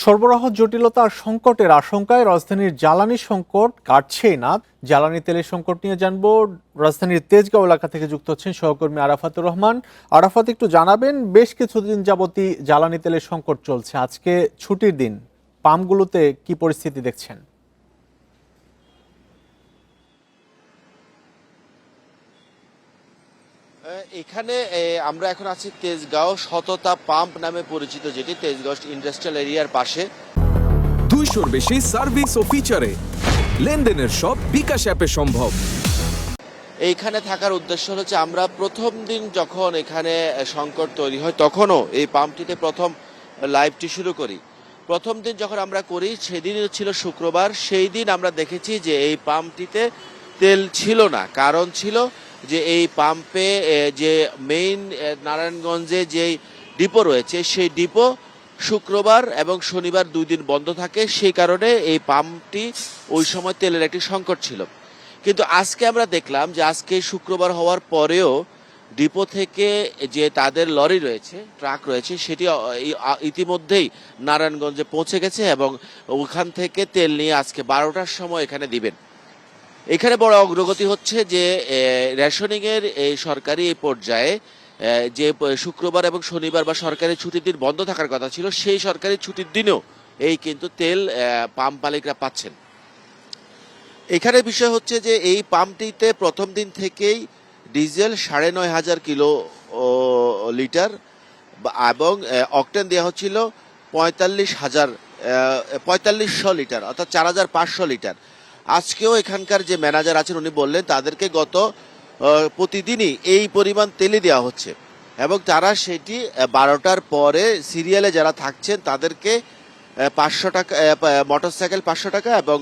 সরবরাহ জটিলতা আর সংকটের আশঙ্কায় রাজধানীর জ্বালানি সংকট কাটছেই না। জ্বালানি তেলের সংকট নিয়ে জানবো। রাজধানীর তেজগাঁও এলাকা থেকে যুক্ত হচ্ছেন সহকর্মী আরাফাতুর রহমান। আরাফাত, একটু জানাবেন, বেশ কিছুদিন যাবতই জ্বালানি তেলের সংকট চলছে, আজকে ছুটির দিন, পাম্পগুলোতে কি পরিস্থিতি দেখছেন? এখানে আমরা এখন আছি তেজগাঁও সততা পাম্প নামে পরিচিত, যেটি তেজগাঁও ইন্ডাস্ট্রিয়াল এরিয়ার পাশে। 200-র বেশি সার্ভিস ও ফিচারে লেনদেনের সব বিকাশ অ্যাপে সম্ভব। এইখানে থাকার উদ্দেশ্য হচ্ছে, আমরা প্রথম দিন যখন এখানে সংকট তৈরি হয় তখনও এই পাম্পটিতে প্রথম লাইভটি শুরু করি। প্রথম দিন যখন আমরা করি সেদিন ছিল শুক্রবার। সেই দিন আমরা দেখেছি যে এই পাম্পটিতে তেল ছিল না। কারণ ছিল যে এই পাম্পে যে মেইন নারায়ণগঞ্জে যেই ডিপো রয়েছে সেই ডিপো শুক্রবার এবং শনিবার 2 দিন বন্ধ থাকে। সেই কারণে এই পাম্পটি ওই সময় তেলের একটি সংকট ছিল। কিন্তু আজকে আমরা দেখলাম যে আজকে শুক্রবার হওয়ার পরেও ডিপো থেকে যে তাদের লরি রয়েছে, ট্রাক রয়েছে, সেটি ইতিমধ্যেই নারায়ণগঞ্জে পৌঁছে গেছে এবং ওখান থেকে তেল নিয়ে আজকে 12টার সময় এখানে দিবেন। এখানে বড় অগ্রগতি হচ্ছে যে রেশনিংয়ের এই সরকারি এই পর্যায়ে যে শুক্রবার এবং শনিবার বা সরকারি ছুটির দিন বন্ধ থাকার কথা ছিল, সেই সরকারি ছুটির দিনেও এই কিন্তু তেল পাম্প মালিকরা পাচ্ছেন। এখানে বিষয় হচ্ছে যে এই পাম্পটিতে প্রথম দিন থেকেই ডিজেল 9,500 কিলো লিটার এবং অকটেন দেওয়া হচ্ছিল 4500 লিটার, অর্থাৎ 4,500 লিটার। আজকেও এখানকার যে ম্যানেজার আছেন উনি বললেন তাদেরকে প্রতিদিনই এই পরিমাণ তেলই দেওয়া হচ্ছে এবং তারা সেটি 12টার পরে সিরিয়ালে যারা থাকছেন তাদেরকে 500 টাকা, মোটরসাইকেল 500 টাকা এবং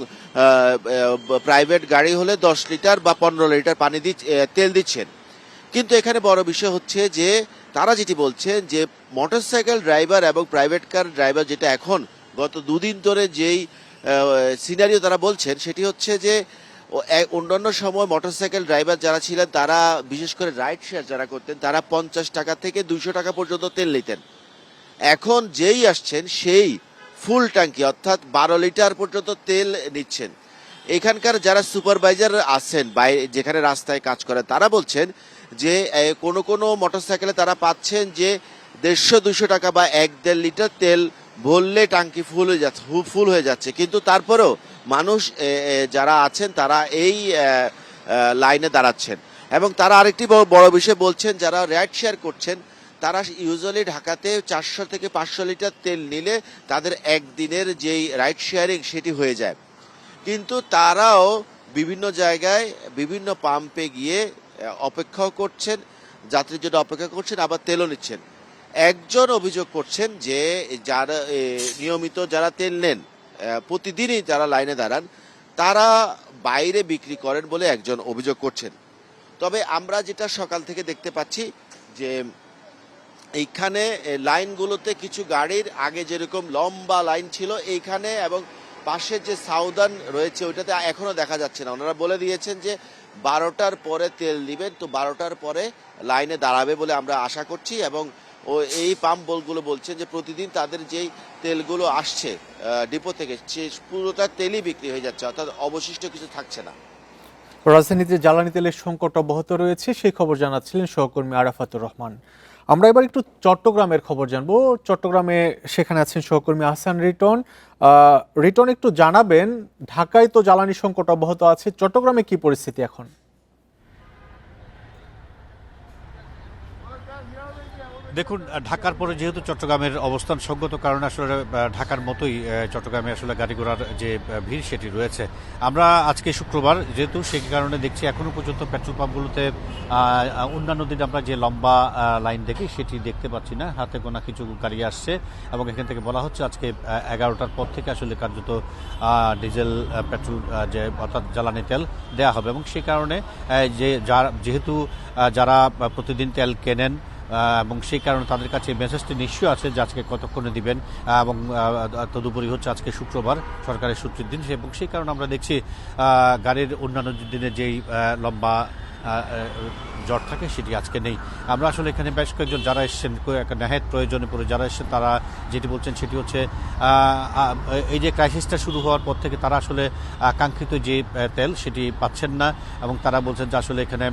প্রাইভেট গাড়ি হলে 10 লিটার বা 15 লিটার তেল দিচ্ছেন। কিন্তু এখানে বড় বিষয় হচ্ছে যে তারা যেটি বলছেন যে মোটরসাইকেল ড্রাইভার এবং প্রাইভেট কার ড্রাইভার, যেটা এখন গত 2 দিন ধরে যেই সিনারিও তারা বলছেন, সেটি হচ্ছে যে অন্যান্য সময় মোটরসাইকেল ড্রাইভার যারা ছিলেন তারা, বিশেষ করে রাইড শেয়ার যারা করতেন, তারা 50 টাকা থেকে 200 টাকা পর্যন্ত তেল নিতেন। এখন যেই আসছেন সেই ফুল ট্যাঙ্কি, অর্থাৎ 12 লিটার পর্যন্ত তেল নিচ্ছেন। এখানকার যারা সুপারভাইজার আছেন যেখানে রাস্তায় কাজ করেন, তারা বলছেন যে কোনো মোটরসাইকেলে তারা পাচ্ছেন যে 150-200 টাকা বা 1-1.5 লিটার তেল ভরলে টাঙ্কি ফুল হয়ে যাচ্ছে। কিন্তু তারপরেও মানুষ যারা আছেন তারা এই লাইনে দাঁড়াচ্ছেন। এবং তারা আরেকটি বড় বিষয় বলছেন, যারা রাইড শেয়ার করছেন তারা ইউজুয়ালি ঢাকাতে 400 থেকে 500 লিটার তেল নিলে তাদের একদিনের যেই রাইড শেয়ারিং সেটি হয়ে যায়। কিন্তু তারাও বিভিন্ন জায়গায় বিভিন্ন পাম্পে গিয়ে অপেক্ষাও করছেন, যাত্রীর জন্য অপেক্ষা করছেন, আবার তেলও নিচ্ছেন। একজন অভিযোগ করছেন যে যারা নিয়মিত যারা তেল নেন, প্রতিদিনই যারা লাইনে দাঁড়ান, তারা বাইরে বিক্রি করেন বলে একজন অভিযোগ করছেন। তবে আমরা যেটা সকাল থেকে দেখতে পাচ্ছি যে এইখানে লাইনগুলোতে কিছু গাড়ির আগে যেরকম লম্বা লাইন ছিল এইখানে এবং পাশে যে সাউদার্ন রয়েছে ওইটাতে এখনো দেখা যাচ্ছে না। ওনারা বলে দিয়েছেন যে 12টার পরে তেল দিবেন, তো 12টার পরে লাইনে দাঁড়াবে বলে আমরা আশা করছি। এবং এই পাম্পগুলো বলছেন যে প্রতিদিন তাদের যেই তেলগুলো আসছে ডিপো থেকে সে পুরোটা তেলই বিক্রি হয়ে যাচ্ছে, অর্থাৎ অবশিষ্ট কিছু থাকছে না। রাজধানীতে জ্বালানি তেলের সংকট অব্যাহত রয়েছে, সেই খবর জানাচ্ছিলেন সহকর্মী আরাফাতুর রহমান। আমরা এবার একটু চট্টগ্রামের খবর জানবো। চট্টগ্রামে সেখানে আছেন সহকর্মী আহসান রিটন। রিটন, একটু জানাবেন, ঢাকায় তো জ্বালানি সংকট অব্যাহত আছে, চট্টগ্রামে কি পরিস্থিতি এখন? দেখুন, ঢাকার পরে যেহেতু চট্টগ্রামের অবস্থান সঙ্গত কারণে আসলে ঢাকার মতোই চট্টগ্রামে আসলে গাড়ি ঘোড়ার যে ভিড় সেটি রয়েছে। আমরা আজকে শুক্রবার যেহেতু, সেই কারণে দেখছি এখনো পর্যন্ত পেট্রোল পাম্পগুলোতে অন্যান্য দিন আমরা যে লম্বা লাইন দেখি সেটি দেখতে পাচ্ছি না। হাতে গোনা কিছু গাড়ি আসছে এবং এখান থেকে বলা হচ্ছে আজকে 11টার পর থেকে আসলে কার্যত ডিজেল পেট্রোল যে অর্থাৎ জ্বালানি তেল দেওয়া হবে। এবং সেই কারণে যেহেতু যারা প্রতিদিন তেল কেনেন এবং সেই কারণে তাদের কাছে মেসেজটি নিশ্চয় আছে যে আজকে কতক্ষণে দিবেন। এবং তদুপরি হচ্ছে আজকে শুক্রবার, সরকারের ছুটির দিন, এবং সেই কারণে আমরা দেখছি গাড়ির অন্যান্য দিনে যেই লম্বা জট থাকে সেটি আজকে নেই। আমরা আসলে এখানে বেশ কয়েকজন যারা এসেছেন নেহায়েত প্রয়োজনে পড়ে যারা এসেছেন তারা যেটি বলছেন সেটি হচ্ছে এই যে ক্রাইসিসটা শুরু হওয়ার পর থেকে তারা আসলে কাঙ্ক্ষিত যে তেল সেটি পাচ্ছেন না, এবং তারা বলছেন যে আসলে এখানে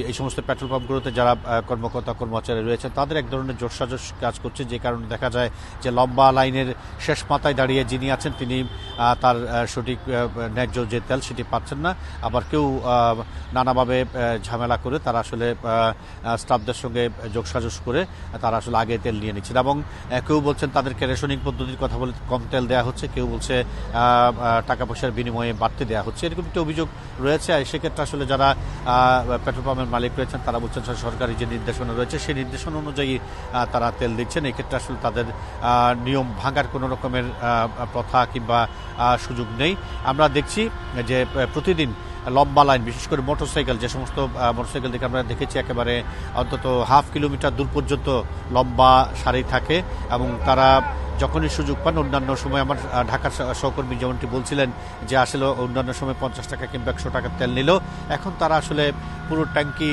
এই সমস্ত পেট্রোল পাম্পগুলোতে যারা কর্মকর্তা কর্মচারী রয়েছেন তাদের এক ধরনের জোরসাজশ কাজ করছে, যে কারণে দেখা যায় যে লম্বা লাইনের শেষ মাথায় দাঁড়িয়ে যিনি আছেন তিনি তার সঠিক ন্যায্য যে তেল সেটি পাচ্ছেন না। আবার কেউ নানাভাবে ঝামেলা করে তারা আসলে স্টাফদের সঙ্গে যোগসাজশ করে তারা আসলে আগে তেল নিয়ে নিচ্ছেন, এবং কেউ বলছেন তাদেরকে রেশনিং পদ্ধতির কথা বলে কম তেল দেওয়া হচ্ছে, কেউ বলছে টাকা পয়সার বিনিময়ে বাড়তে দেওয়া হচ্ছে, এরকম একটা অভিযোগ রয়েছে। সেক্ষেত্রে আসলে যারা পেট্রোল পাম্পের মালিক রয়েছেন তারা বলছেন সরকারি যে নির্দেশনা রয়েছে সেই নির্দেশনা অনুযায়ী তারা তেল দিচ্ছেন। এক্ষেত্রে আসলে তাদের নিয়ম ভাঙার কোনো রকমের প্রথা কিংবা সুযোগ নেই। আমরা দেখছি যে প্রতিদিন লম্বা লাইন, বিশেষ করে মোটরসাইকেল, যে সমস্ত মোটরসাইকেল দেখে আমরা দেখেছি একেবারে অন্তত হাফ কিলোমিটার দূর পর্যন্ত লম্বা সারি থাকে, এবং তারা যখনই সুযোগ পান অন্যান্য সময় আমার ঢাকার সহকর্মী যেমনটি বলছিলেন যে আসলে অন্যান্য সময় 50 টাকা কিংবা 100 টাকার তেল নিল, এখন তারা আসলে পুরো ট্যাঙ্কি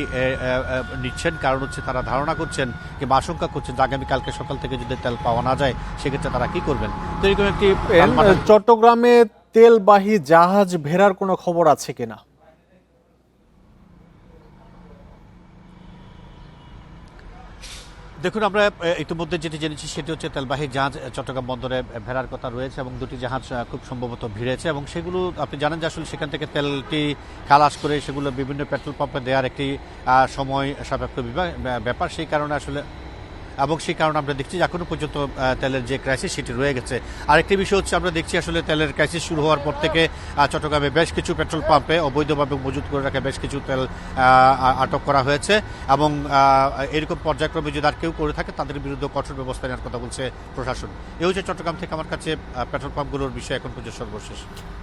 নিচ্ছেন। কারণ হচ্ছে তারা ধারণা করছেন কিংবা আশঙ্কা করছেন যে আগামীকালকে সকাল থেকে যদি তেল পাওয়া না যায় সেক্ষেত্রে তারা কি করবেন। তো এরকম একটি চট্টগ্রামে তেলবাহী জাহাজ ভেড়ার কোনো খবর আছে কিনা? দেখুন, আমরা ইতিমধ্যে যেটি জেনেছি সেটি হচ্ছে তেলবাহী জাহাজ চট্টগ্রাম বন্দরে ভেড়ার কথা রয়েছে, এবং দুটি জাহাজ খুব সম্ভবত ভিড়েছে, এবং সেগুলো আপনি জানেন যে আসলে সেখান থেকে তেলটি খালাস করে সেগুলো বিভিন্ন পেট্রোল পাম্পে দেওয়ার একটি সময় সাপেক্ষ ব্যাপার, সেই কারণে আসলে আমরা দেখছি যে এখনো পর্যন্ত তেলের যে ক্রাইসিস সেটি রয়ে গেছে। আরেকটি বিষয় হচ্ছে আমরা দেখছি আসলে তেলের ক্রাইসিস শুরু হওয়ার পর থেকে চট্টগ্রামে বেশ কিছু পেট্রোল পাম্পে অবৈধভাবে মজুত করে রাখা বেশ কিছু তেল আটক করা হয়েছে, এবং এরকম পর্যায়ক্রমে যদি আর কেউ করে থাকে তাদের বিরুদ্ধে কঠোর ব্যবস্থা নেওয়ার কথা বলছে প্রশাসন। এই হচ্ছে চট্টগ্রাম থেকে আমার কাছে পেট্রোল পাম্পগুলোর বিষয় এখন পর্যন্ত সর্বশেষ।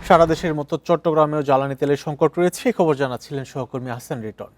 সারা দেশের মতো চট্টগ্রামেও জ্বালানি তেলের সংকট রয়েছে, খবর জানাচ্ছিলেন সহকর্মী হাসান রিটন।